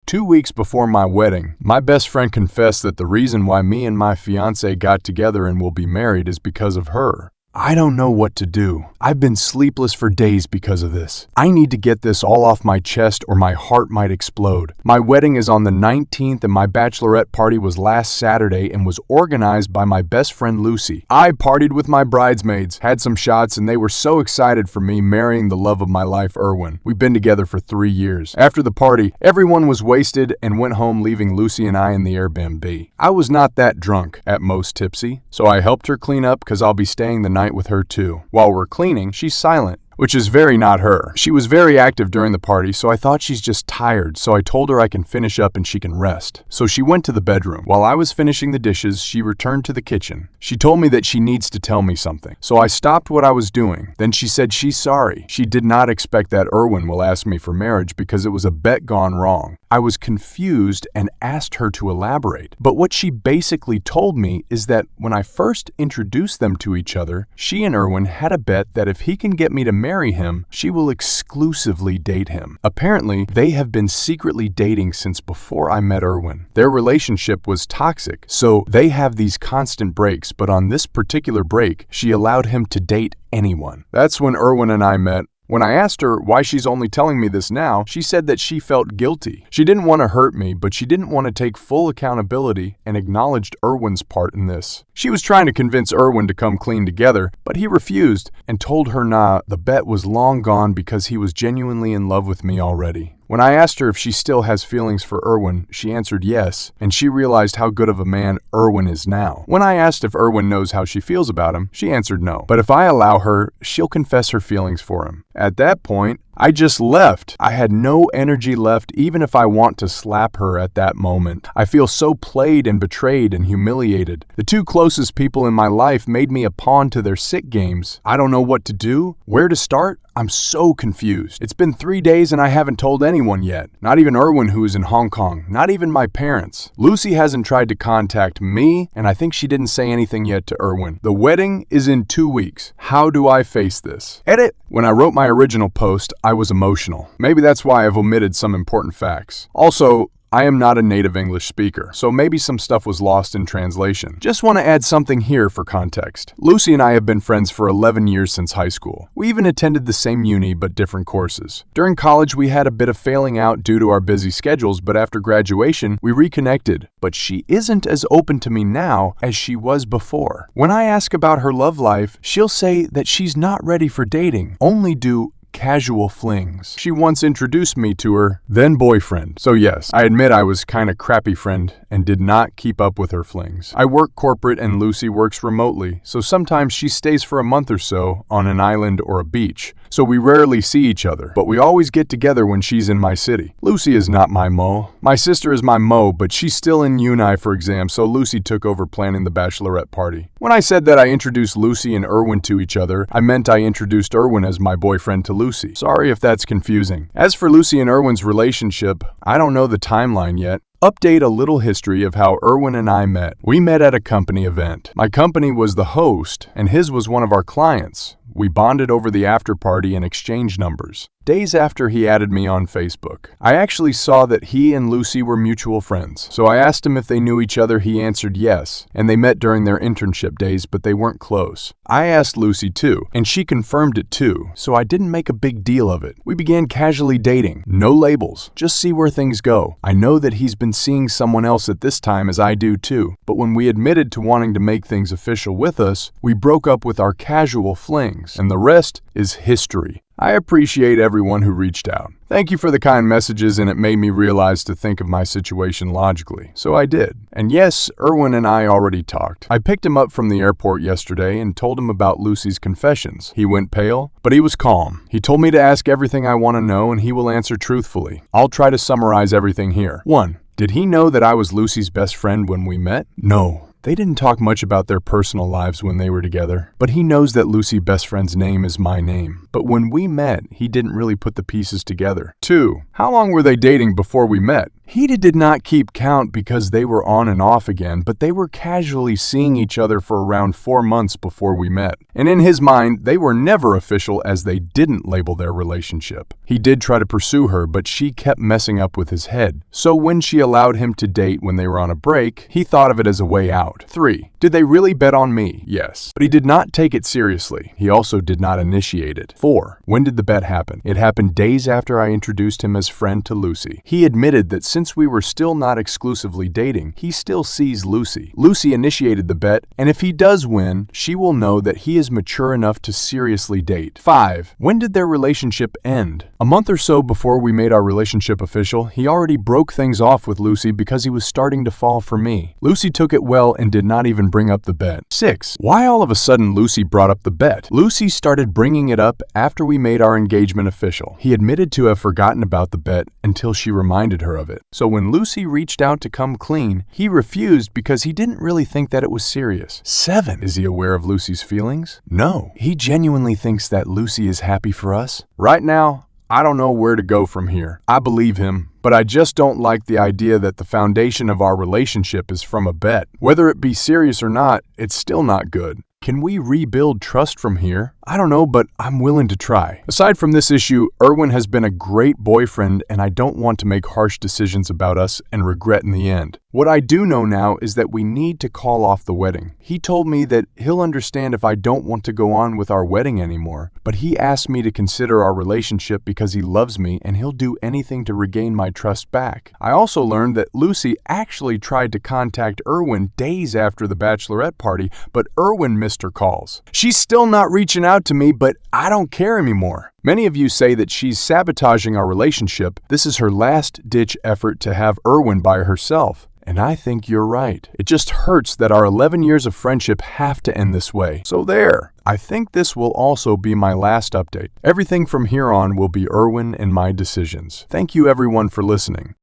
2 weeks before my wedding, my best friend confessed that the reason why me and my fiance got together and will be married is because of her. I don't know what to do. I've been sleepless for days because of this. I need to get this all off my chest or my heart might explode. My wedding is on the 19th and my bachelorette party was last Saturday and was organized by my best friend Lucy. I partied with my bridesmaids, had some shots, and they were so excited for me marrying the love of my life, Erwin. We've been together for 3 years. After the party, everyone was wasted and went home, leaving Lucy and I in the Airbnb. I was not that drunk, at most tipsy, so I helped her clean up because I'll be staying the night with her too. While we're cleaning, she's silent, which is very not her. She was very active during the party, so I thought she's just tired, so I told her I can finish up and she can rest. So she went to the bedroom. While I was finishing the dishes, she returned to the kitchen. She told me that she needs to tell me something, so I stopped what I was doing. Then she said she's sorry. She did not expect that Erwin will ask me for marriage because it was a bet gone wrong. I was confused and asked her to elaborate. But what she basically told me is that when I first introduced them to each other, she and Erwin had a bet that if he can get me to marry him, she will exclusively date him. Apparently, they have been secretly dating since before I met Erwin. Their relationship was toxic, so they have these constant breaks, but on this particular break, she allowed him to date anyone. That's when Erwin and I met. When I asked her why she's only telling me this now, she said that she felt guilty. She didn't want to hurt me, but she didn't want to take full accountability and acknowledged Erwin's part in this. She was trying to convince Erwin to come clean together, but he refused and told her nah, the bet was long gone because he was genuinely in love with me already. When I asked her if she still has feelings for Erwin, she answered yes, and she realized how good of a man Erwin is now. When I asked if Erwin knows how she feels about him, she answered no. But if I allow her, she'll confess her feelings for him. At that point, I just left. I had no energy left even if I want to slap her at that moment. I feel so played and betrayed and humiliated. The two closest people in my life made me a pawn to their sick games. I don't know what to do, where to start. I'm so confused. It's been 3 days and I haven't told anyone yet. Not even Erwin, who is in Hong Kong. Not even my parents. Lucy hasn't tried to contact me, and I think she didn't say anything yet to Erwin. The wedding is in 2 weeks. How do I face this? Edit. When I wrote my original post, I was emotional. Maybe that's why I've omitted some important facts. Also, I am not a native English speaker, so maybe some stuff was lost in translation. Just want to add something here for context. Lucy and I have been friends for 11 years since high school. We even attended the same uni but different courses. During college, we had a bit of failing out due to our busy schedules, but after graduation, we reconnected. But she isn't as open to me now as she was before. When I ask about her love life, she'll say that she's not ready for dating, only do casual flings. She once introduced me to her then boyfriend. So yes, I admit I was kinda crappy friend and did not keep up with her flings. I work corporate and Lucy works remotely, so sometimes she stays for a month or so on an island or a beach. So we rarely see each other, but we always get together when she's in my city. Lucy is not my Mo. My sister is my Mo, but she's still in uni for exams, so Lucy took over planning the bachelorette party. When I said that I introduced Lucy and Erwin to each other, I meant I introduced Erwin as my boyfriend to Lucy. Sorry if that's confusing. As for Lucy and Erwin's relationship, I don't know the timeline yet. Update a little history of how Erwin and I met. We met at a company event. My company was the host, and his was one of our clients. We bonded over the after party and exchanged numbers. Days after he added me on Facebook, I actually saw that he and Lucy were mutual friends. So I asked him if they knew each other. He answered yes, and they met during their internship days, but they weren't close. I asked Lucy too, and she confirmed it too, so I didn't make a big deal of it. We began casually dating. No labels, just see where things go. I know that he's been seeing someone else at this time as I do too, but when we admitted to wanting to make things official with us, we broke up with our casual flings, and the rest is history. I appreciate everyone who reached out. Thank you for the kind messages, and it made me realize to think of my situation logically. So I did. And yes, Erwin and I already talked. I picked him up from the airport yesterday and told him about Lucy's confessions. He went pale, but he was calm. He told me to ask everything I want to know, and he will answer truthfully. I'll try to summarize everything here. 1. Did he know that I was Lucy's best friend when we met? No. They didn't talk much about their personal lives when they were together, but he knows that Lucy's best friend's name is my name. But when we met, he didn't really put the pieces together. 2. How long were they dating before we met? He did not keep count because they were on and off again, but they were casually seeing each other for around 4 months before we met. And in his mind, they were never official as they didn't label their relationship. He did try to pursue her, but she kept messing up with his head. So when she allowed him to date when they were on a break, he thought of it as a way out. 3. Did they really bet on me? Yes. But he did not take it seriously. He also did not initiate it. 4. When did the bet happen? It happened days after I introduced him as friend to Lucy. He admitted that since we were still not exclusively dating, he still sees Lucy. Lucy initiated the bet, and if he does win, she will know that he is mature enough to seriously date. 5. When did their relationship end? A month or so before we made our relationship official, he already broke things off with Lucy because he was starting to fall for me. Lucy took it well and did not even bring up the bet. 6. Why all of a sudden Lucy brought up the bet? Lucy started bringing it up after we made our engagement official. He admitted to have forgotten about the bet until she reminded her of it. So when Lucy reached out to come clean, he refused because he didn't really think that it was serious. 7. Is he aware of Lucy's feelings? No. He genuinely thinks that Lucy is happy for us. Right now, I don't know where to go from here. I believe him, but I just don't like the idea that the foundation of our relationship is from a bet. Whether it be serious or not, it's still not good. Can we rebuild trust from here? I don't know, but I'm willing to try. Aside from this issue, Erwin has been a great boyfriend, and I don't want to make harsh decisions about us and regret in the end. What I do know now is that we need to call off the wedding. He told me that he'll understand if I don't want to go on with our wedding anymore, but he asked me to consider our relationship because he loves me and he'll do anything to regain my trust back. I also learned that Lucy actually tried to contact Erwin days after the bachelorette party, but Erwin missed her calls. She's still not reaching out to me, but I don't care anymore. Many of you say that she's sabotaging our relationship. This is her last-ditch effort to have Erwin by herself. And I think you're right. It just hurts that our 11 years of friendship have to end this way. So there. I think this will also be my last update. Everything from here on will be Erwin and my decisions. Thank you everyone for listening.